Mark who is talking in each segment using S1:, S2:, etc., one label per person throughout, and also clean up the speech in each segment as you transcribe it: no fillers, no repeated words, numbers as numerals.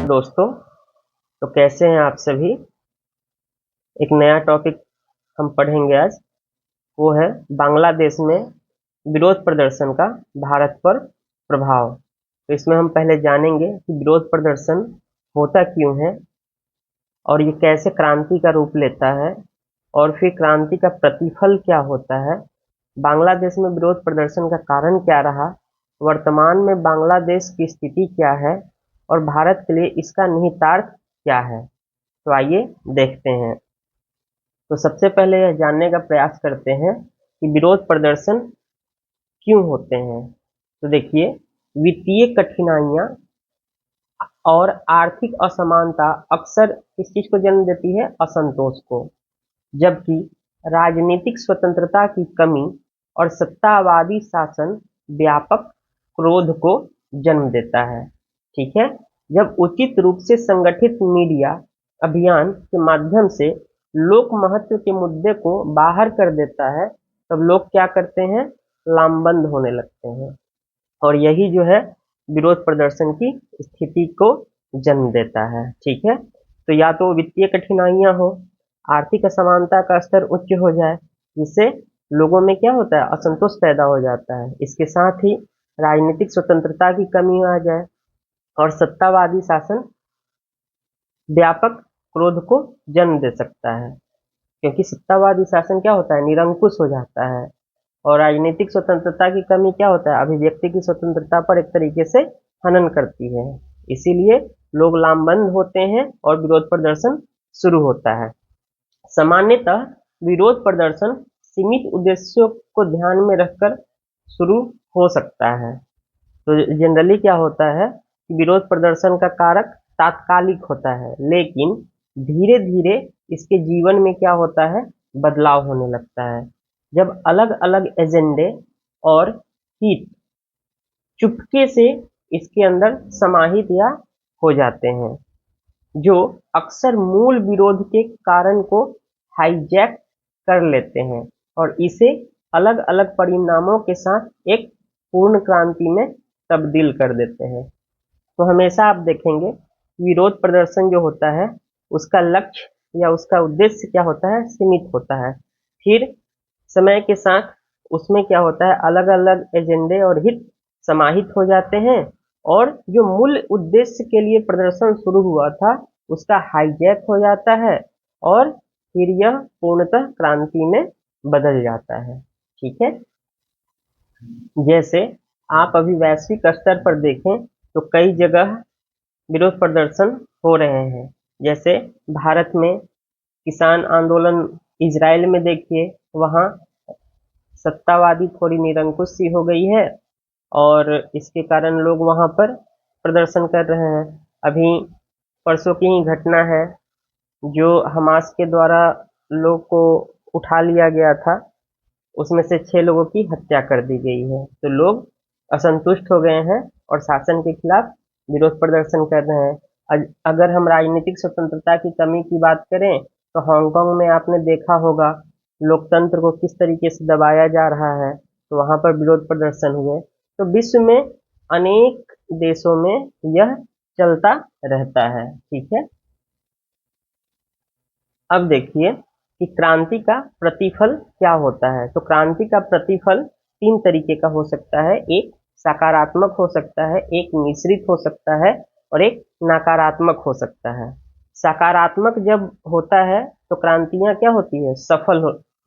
S1: दोस्तों, तो कैसे हैं आप सभी। एक नया टॉपिक हम पढ़ेंगे आज। वो है बांग्लादेश में विरोध प्रदर्शन का भारत पर प्रभाव। तो इसमें हम पहले जानेंगे कि विरोध प्रदर्शन होता क्यों है और ये कैसे क्रांति का रूप लेता है और फिर क्रांति का प्रतिफल क्या होता है। बांग्लादेश में विरोध प्रदर्शन का कारण क्या रहा, वर्तमान में बांग्लादेश की स्थिति क्या है और भारत के लिए इसका निहितार्थ क्या है। तो आइए देखते हैं। तो सबसे पहले यह जानने का प्रयास करते हैं कि विरोध प्रदर्शन क्यों होते हैं। तो देखिए, वित्तीय कठिनाइयां और आर्थिक असमानता अक्सर किस चीज को जन्म देती है, असंतोष को, जबकि राजनीतिक स्वतंत्रता की कमी और सत्तावादी शासन व्यापक क्रोध को जन्म देता है। ठीक है, जब उचित रूप से संगठित मीडिया अभियान के माध्यम से लोक महत्व के मुद्दे को बाहर कर देता है, तब लोग क्या करते हैं, लामबंद होने लगते हैं और यही जो है विरोध प्रदर्शन की स्थिति को जन्म देता है। ठीक है, तो या तो वित्तीय कठिनाइयां हो, आर्थिक असमानता का स्तर उच्च हो जाए, जिससे लोगों में क्या होता है, असंतोष पैदा हो जाता है। इसके साथ ही राजनीतिक स्वतंत्रता की कमी आ जाए और सत्तावादी शासन व्यापक क्रोध को जन्म दे सकता है, क्योंकि सत्तावादी शासन क्या होता है, निरंकुश हो जाता है। और राजनीतिक स्वतंत्रता की कमी क्या होता है, अभिव्यक्ति की स्वतंत्रता पर एक तरीके से हनन करती है। इसीलिए लोग लामबंद होते हैं और विरोध प्रदर्शन शुरू होता है। सामान्यतः विरोध प्रदर्शन सीमित उद्देश्यों को ध्यान में रखकर शुरू हो सकता है। तो जनरली क्या होता है कि विरोध प्रदर्शन का कारक तात्कालिक होता है, लेकिन धीरे धीरे इसके जीवन में क्या होता है, बदलाव होने लगता है। जब अलग अलग एजेंडे और हित चुपके से इसके अंदर समाहित या हो जाते हैं, जो अक्सर मूल विरोध के कारण को हाईजैक कर लेते हैं और इसे अलग अलग परिणामों के साथ एक पूर्ण क्रांति में तब्दील कर देते हैं। तो हमेशा आप देखेंगे विरोध प्रदर्शन जो होता है उसका लक्ष्य या उसका उद्देश्य क्या होता है, सीमित होता है। फिर समय के साथ उसमें क्या होता है, अलग अलग एजेंडे और हित समाहित हो जाते हैं और जो मूल उद्देश्य के लिए प्रदर्शन शुरू हुआ था उसका हाईजैक हो जाता है और फिर यह पूर्णतः क्रांति में बदल जाता है। ठीक है, जैसे आप अभी वैश्विक स्तर पर देखें तो कई जगह विरोध प्रदर्शन हो रहे हैं। जैसे भारत में किसान आंदोलन, इजराइल में देखिए, वहाँ सत्तावादी थोड़ी निरंकुश सी हो गई है और इसके कारण लोग वहां पर प्रदर्शन कर रहे हैं। अभी परसों की ही घटना है, जो हमास के द्वारा लोग को उठा लिया गया था, उसमें से 6 लोगों की हत्या कर दी गई है। तो लोग असंतुष्ट हो गए हैं और शासन के खिलाफ विरोध प्रदर्शन कर रहे हैं। अगर हम राजनीतिक स्वतंत्रता की कमी की बात करें तो हांगकांग में आपने देखा होगा लोकतंत्र को किस तरीके से दबाया जा रहा है, तो वहां पर विरोध प्रदर्शन हुए। तो विश्व में अनेक देशों में यह चलता रहता है। ठीक है, अब देखिए कि क्रांति का प्रतिफल क्या होता है। तो क्रांति का प्रतिफल 3 तरीके का हो सकता है, एक सकारात्मक हो सकता है, एक मिश्रित हो सकता है और एक नकारात्मक हो सकता है। सकारात्मक जब होता है तो क्रांतियां क्या होती है,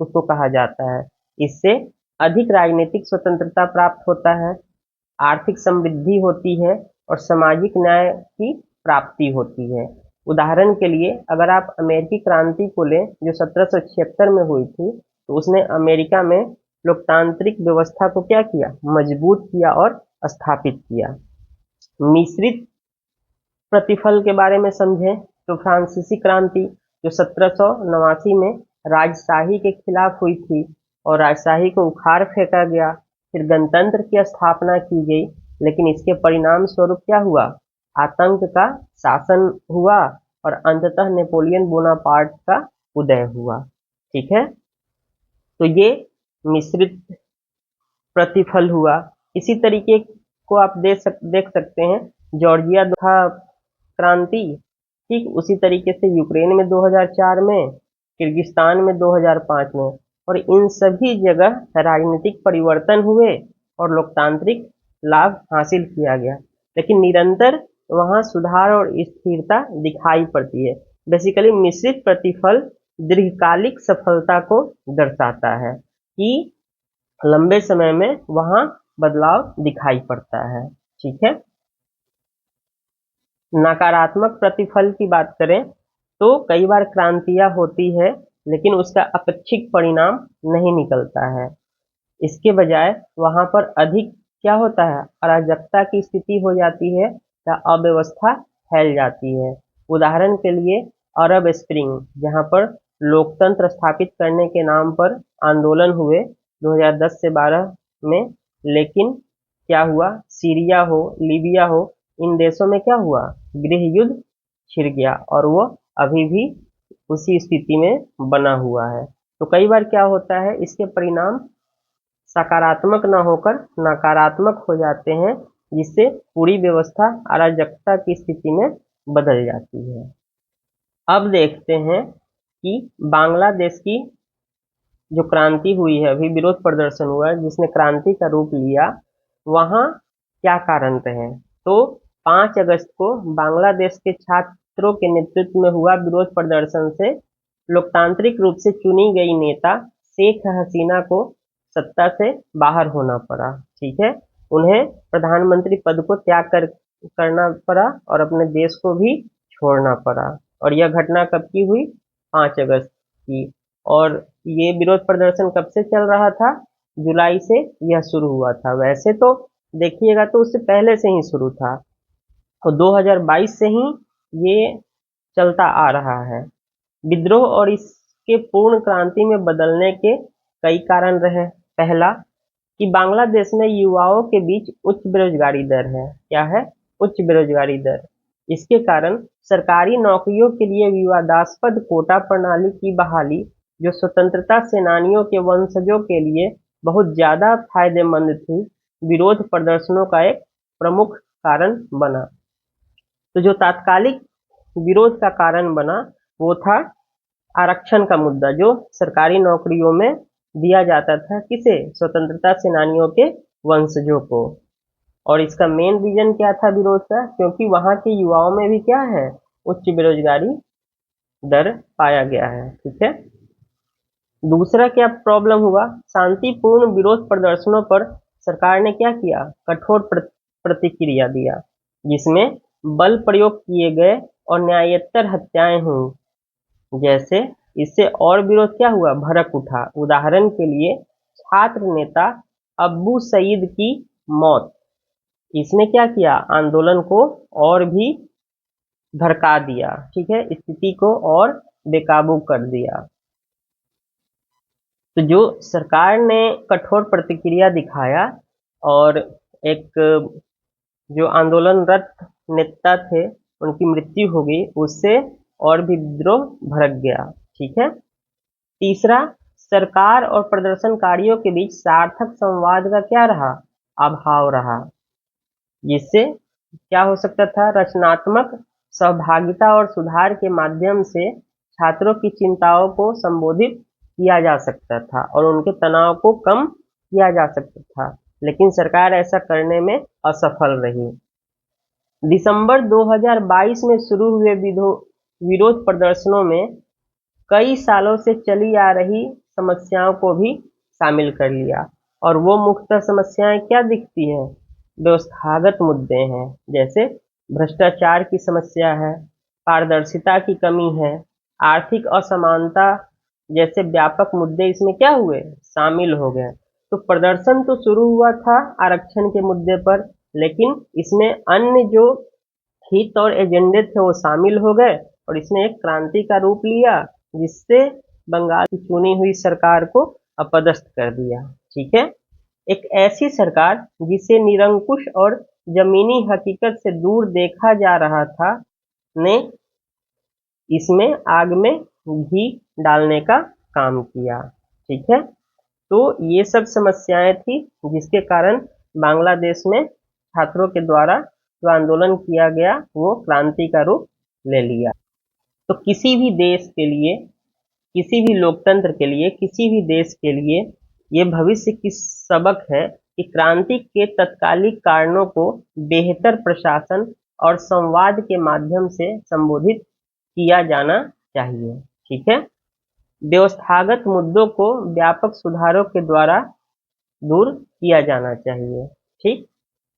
S1: उसको कहा जाता है। इससे अधिक राजनीतिक स्वतंत्रता प्राप्त होता है, आर्थिक समृद्धि होती है और सामाजिक न्याय की प्राप्ति होती है। उदाहरण के लिए अगर आप अमेरिकी क्रांति को लें जो 1776 में हुई थी, तो उसने अमेरिका में लोकतांत्रिक व्यवस्था को क्या किया, मजबूत किया और स्थापित किया। मिश्रित प्रतिफल के बारे में समझें तो फ्रांसीसी क्रांति जो 1789 में राजशाही के खिलाफ हुई थी और राजशाही को उखाड़ फेंका गया, फिर गणतंत्र की स्थापना की गई, लेकिन इसके परिणाम स्वरूप क्या हुआ, आतंक का शासन हुआ और अंततः नेपोलियन बोनापार्ट का उदय हुआ। ठीक है, तो ये मिश्रित प्रतिफल हुआ। इसी तरीके को आप देख सकते हैं जॉर्जिया तथा क्रांति, ठीक उसी तरीके से यूक्रेन में 2004 में, किर्गिस्तान में 2005 में, और इन सभी जगह राजनीतिक परिवर्तन हुए और लोकतांत्रिक लाभ हासिल किया गया, लेकिन निरंतर वहां सुधार और स्थिरता दिखाई पड़ती है। बेसिकली मिश्रित प्रतिफल दीर्घकालिक सफलता को दर्शाता है कि लंबे समय में वहां बदलाव दिखाई पड़ता है। ठीक है, नकारात्मक प्रतिफल की बात करें तो कई बार क्रांतियां होती है लेकिन उसका अपेक्षित परिणाम नहीं निकलता है। इसके बजाय वहां पर अधिक क्या होता है, अराजकता की स्थिति हो जाती है या अव्यवस्था फैल जाती है। उदाहरण के लिए अरब स्प्रिंग, जहां पर लोकतंत्र स्थापित करने के नाम पर आंदोलन हुए 2010 से 12 में, लेकिन क्या हुआ, सीरिया हो, लीबिया हो, इन देशों में क्या हुआ, गृह युद्ध छिड़ गया और वो अभी भी उसी स्थिति में बना हुआ है। तो कई बार क्या होता है, इसके परिणाम सकारात्मक न होकर नकारात्मक हो जाते हैं, जिससे पूरी व्यवस्था अराजकता की स्थिति में बदल जाती है। अब देखते हैं कि बांग्लादेश की जो क्रांति हुई है, अभी विरोध प्रदर्शन हुआ है जिसने क्रांति का रूप लिया, वहां क्या कारण रहे। तो 5 अगस्त को बांग्लादेश के छात्रों के नेतृत्व में हुआ विरोध प्रदर्शन से लोकतांत्रिक रूप से चुनी गई नेता शेख हसीना को सत्ता से बाहर होना पड़ा। ठीक है, उन्हें प्रधानमंत्री पद को त्याग करना पड़ा और अपने देश को भी छोड़ना पड़ा। और यह घटना कब की हुई, 5 अगस्त की। और ये विरोध प्रदर्शन कब से चल रहा था, जुलाई से यह शुरू हुआ था। वैसे तो देखिएगा तो उससे पहले से ही शुरू था और 2022 से ही ये चलता आ रहा है। विद्रोह और इसके पूर्ण क्रांति में बदलने के कई कारण रहे। पहला कि बांग्लादेश में युवाओं के बीच उच्च बेरोजगारी दर है। क्या है, उच्च बेरोजगारी दर। इसके कारण सरकारी नौकरियों के लिए विवादास्पद कोटा प्रणाली की बहाली, जो स्वतंत्रता सेनानियों के वंशजों के लिए बहुत ज्यादा फायदेमंद थी, विरोध प्रदर्शनों का एक प्रमुख कारण बना। तो जो तात्कालिक विरोध का कारण बना वो था आरक्षण का मुद्दा, जो सरकारी नौकरियों में दिया जाता था किसे, स्वतंत्रता सेनानियों के वंशजों को। और इसका मेन रीजन क्या था विरोध का, क्योंकि वहां के युवाओं में भी क्या है, उच्च बेरोजगारी दर पाया गया है। ठीक है, दूसरा क्या प्रॉब्लम हुआ, शांतिपूर्ण विरोध प्रदर्शनों पर सरकार ने क्या किया, कठोर प्रतिक्रिया दिया, जिसमें बल प्रयोग किए गए और न्यायोत्तर हत्याएं हुई। जैसे इससे और विरोध क्या हुआ, भड़क उठा। उदाहरण के लिए छात्र नेता अब्बू सईद की मौत, इसने क्या किया, आंदोलन को और भी भड़का दिया। ठीक है, स्थिति को और बेकाबू कर दिया। तो जो सरकार ने कठोर प्रतिक्रिया दिखाया और एक जो आंदोलनरत नेता थे उनकी मृत्यु हो गई, उससे और भी विद्रोह भड़क गया। ठीक है, तीसरा, सरकार और प्रदर्शनकारियों के बीच सार्थक संवाद का क्या रहा, अभाव रहा, जिससे क्या हो सकता था, रचनात्मक सहभागिता और सुधार के माध्यम से छात्रों की चिंताओं को संबोधित किया जा सकता था और उनके तनाव को कम किया जा सकता था, लेकिन सरकार ऐसा करने में असफल रही। दिसंबर 2022 में शुरू हुए विरोध प्रदर्शनों में कई सालों से चली आ रही समस्याओं को भी शामिल कर लिया। और वो मुख्यतः समस्याएं क्या दिखती हैं, व्यवस्थागत मुद्दे हैं, जैसे भ्रष्टाचार की समस्या है, पारदर्शिता की कमी है, आर्थिक असमानता जैसे व्यापक मुद्दे इसमें क्या हुए, शामिल हो गए। तो प्रदर्शन तो शुरू हुआ था आरक्षण के मुद्दे पर, लेकिन इसमें अन्य जो हित और एजेंडे थे वो शामिल हो गए और इसने एक क्रांति का रूप लिया, जिससे बंगाल की चुनी हुई सरकार को अपदस्थ कर दिया। ठीक है, एक ऐसी सरकार जिसे निरंकुश और जमीनी हकीकत से दूर देखा जा रहा था, ने इसमें आग में घी डालने का काम किया। ठीक है, तो ये सब समस्याएं थी जिसके कारण बांग्लादेश में छात्रों के द्वारा जो आंदोलन किया गया वो क्रांति का रूप ले लिया। तो किसी भी देश के लिए, किसी भी लोकतंत्र के लिए, किसी भी देश के लिए ये भविष्य की सबक है कि क्रांति के तत्कालिक कारणों को बेहतर प्रशासन और संवाद के माध्यम से संबोधित किया जाना चाहिए। ठीक है, व्यवस्थागत मुद्दों को व्यापक सुधारों के द्वारा दूर किया जाना चाहिए। ठीक,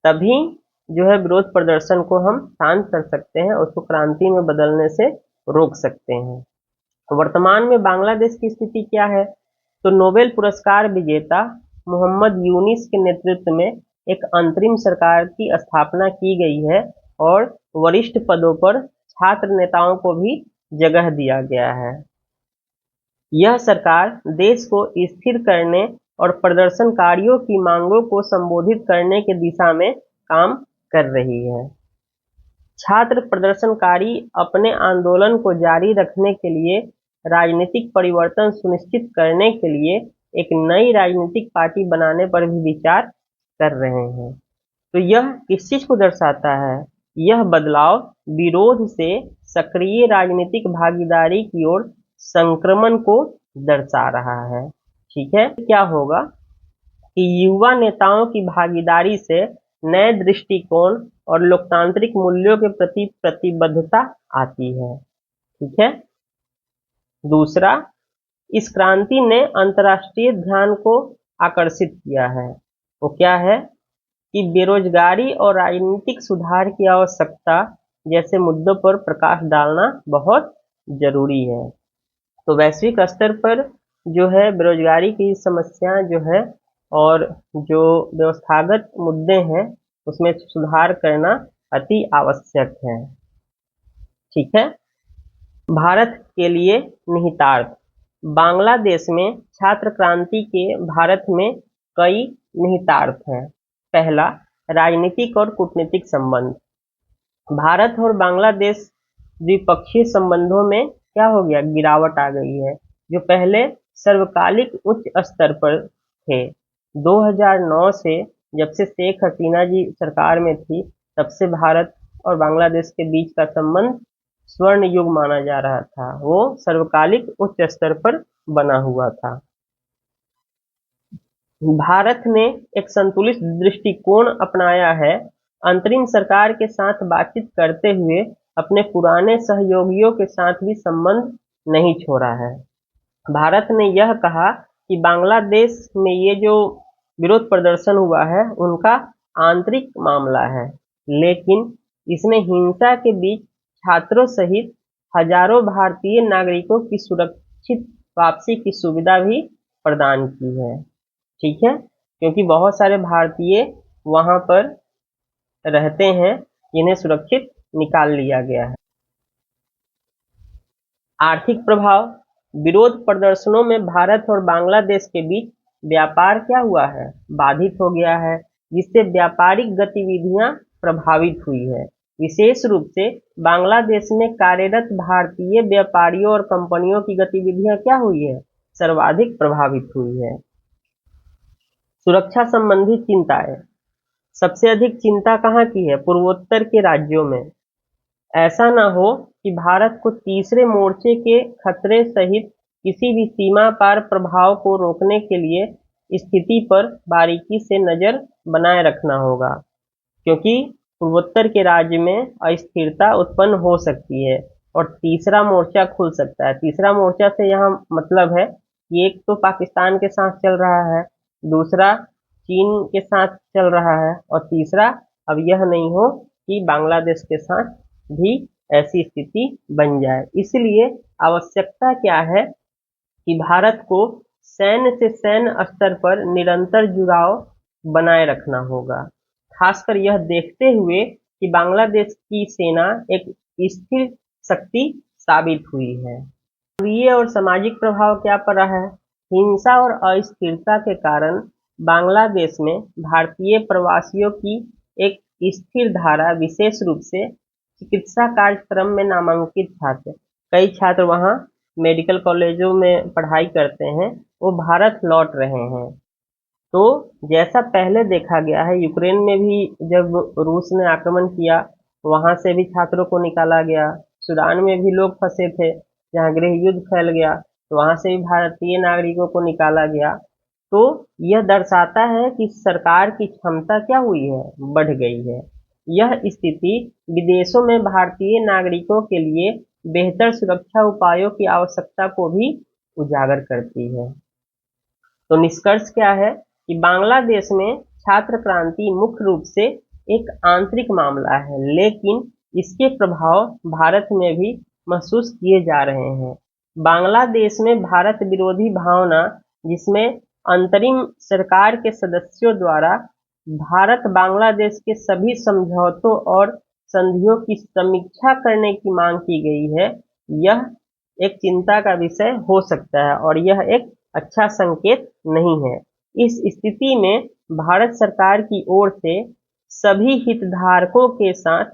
S1: तभी जो है विरोध प्रदर्शन को हम शांत कर सकते हैं, उसको क्रांति में बदलने से रोक सकते हैं। वर्तमान में बांग्लादेश की स्थिति क्या है? तो नोबेल पुरस्कार विजेता मोहम्मद यूनिस के नेतृत्व में एक अंतरिम सरकार की स्थापना की गई है और वरिष्ठ पदों पर छात्र नेताओं को भी जगह दिया गया है। यह सरकार देश को स्थिर करने और प्रदर्शनकारियों की मांगों को संबोधित करने की दिशा में काम कर रही है। छात्र प्रदर्शनकारी अपने आंदोलन को जारी रखने के लिए राजनीतिक परिवर्तन सुनिश्चित करने के लिए एक नई राजनीतिक पार्टी बनाने पर भी विचार कर रहे हैं। तो यह किस चीज को दर्शाता है? यह बदलाव विरोध से सक्रिय राजनीतिक भागीदारी की ओर संक्रमण को दर्शा रहा है। ठीक है, क्या होगा कि युवा नेताओं की भागीदारी से नए दृष्टिकोण और लोकतांत्रिक मूल्यों के प्रति प्रतिबद्धता आती है। ठीक है, दूसरा, इस क्रांति ने अंतर्राष्ट्रीय ध्यान को आकर्षित किया है। वो क्या है कि बेरोजगारी और राजनीतिक सुधार की आवश्यकता जैसे मुद्दों पर प्रकाश डालना बहुत जरूरी है। तो वैश्विक स्तर पर जो है बेरोजगारी की समस्या जो है और जो व्यवस्थागत मुद्दे हैं उसमें सुधार करना अति आवश्यक है। ठीक है, भारत के लिए निहितार्थ। बांग्लादेश में छात्र क्रांति के भारत में कई निहितार्थ हैं। पहला, राजनीतिक और कूटनीतिक संबंध। भारत और बांग्लादेश द्विपक्षीय संबंधों में क्या हो गया? गिरावट आ गई है। जो पहले सर्वकालिक उच्च स्तर पर थे, 2009 से जब से शेख हसीना जी सरकार में थी तब से भारत और बांग्लादेश के बीच का संबंध स्वर्ण युग माना जा रहा था। वो सर्वकालिक उच्च स्तर पर बना हुआ था। भारत ने एक संतुलित दृष्टिकोण अपनाया है। अंतरिम सरकार के साथ बातचीत करते हुए अपने पुराने सहयोगियों के साथ भी संबंध नहीं छोड़ा है। भारत ने यह कहा कि बांग्लादेश में ये जो विरोध प्रदर्शन हुआ है उनका आंतरिक मामला है, लेकिन इसने हिंसा के बीच छात्रों सहित हजारों भारतीय नागरिकों की सुरक्षित वापसी की सुविधा भी प्रदान की है। ठीक है, क्योंकि बहुत सारे भारतीय वहां पर रहते हैं जिन्हें सुरक्षित निकाल लिया गया है। आर्थिक प्रभाव। विरोध प्रदर्शनों में भारत और बांग्लादेश के बीच व्यापार क्या हुआ है? बाधित हो गया है, जिससे व्यापारिक गतिविधियां प्रभावित हुई है। विशेष रूप से बांग्लादेश में कार्यरत भारतीय व्यापारियों और कंपनियों की गतिविधियां क्या हुई है? सर्वाधिक प्रभावित हुई है। सुरक्षा संबंधी चिंताएं। सबसे अधिक चिंता कहाँ की है? पूर्वोत्तर के राज्यों में। ऐसा न हो कि भारत को तीसरे मोर्चे के खतरे सहित किसी भी सीमा पार प्रभाव को रोकने के लिए स्थिति पर बारीकी से नजर बनाए रखना होगा, क्योंकि पूर्वोत्तर के राज्य में अस्थिरता उत्पन्न हो सकती है और तीसरा मोर्चा खुल सकता है। तीसरा मोर्चा से यहाँ मतलब है कि एक तो पाकिस्तान के साथ चल रहा है, दूसरा चीन के साथ चल रहा है और तीसरा अब यह नहीं हो कि बांग्लादेश के साथ भी ऐसी स्थिति बन जाए। इसलिए आवश्यकता क्या है कि भारत को सैन्य से सैन्य स्तर पर निरंतर जुड़ाव बनाए रखना होगा, खासकर यह देखते हुए कि बांग्लादेश की सेना एक स्थिर शक्ति साबित हुई है। मानवीय और सामाजिक प्रभाव क्या पड़ा है? हिंसा और अस्थिरता के कारण बांग्लादेश में भारतीय प्रवासियों की एक स्थिर धारा, विशेष रूप से चिकित्सा कार्यक्रम में नामांकित छात्र, कई छात्र वहां मेडिकल कॉलेजों में पढ़ाई करते हैं, वो भारत लौट रहे हैं। तो जैसा पहले देखा गया है, यूक्रेन में भी जब रूस ने आक्रमण किया, वहां से भी छात्रों को निकाला गया। सूडान में भी लोग फंसे थे, जहां गृह युद्ध फैल गया, तो वहां से भी भारतीय नागरिकों को निकाला गया। तो यह दर्शाता है कि सरकार की क्षमता क्या हुई है, बढ़ गई है। यह स्थिति विदेशों में भारतीय नागरिकों के लिए बेहतर सुरक्षा उपायों की आवश्यकता को भी उजागर करती है। तो निष्कर्ष क्या है कि बांग्लादेश में छात्र क्रांति मुख्य रूप से एक आंतरिक मामला है, लेकिन इसके प्रभाव भारत में भी महसूस किए जा रहे हैं। बांग्लादेश में भारत विरोधी भावना, जिसमें अंतरिम सरकार के सदस्यों द्वारा भारत बांग्लादेश के सभी समझौतों और संधियों की समीक्षा करने की मांग की गई है, यह एक चिंता का विषय हो सकता है और यह एक अच्छा संकेत नहीं है। इस स्थिति में भारत सरकार की ओर से सभी हितधारकों के साथ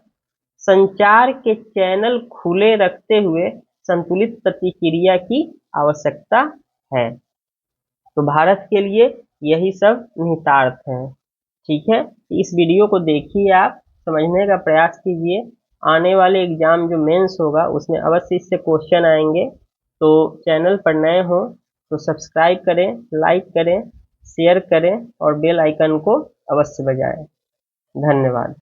S1: संचार के चैनल खुले रखते हुए संतुलित प्रतिक्रिया की आवश्यकता है। तो भारत के लिए यही सब निहितार्थ हैं। ठीक है, इस वीडियो को देखिए, आप समझने का प्रयास कीजिए। आने वाले एग्जाम जो मेंस होगा उसमें अवश्य इससे क्वेश्चन आएंगे। तो चैनल पर नए हो तो सब्सक्राइब करें, लाइक करें, शेयर करें और बेल आइकन को अवश्य बजाएं। धन्यवाद।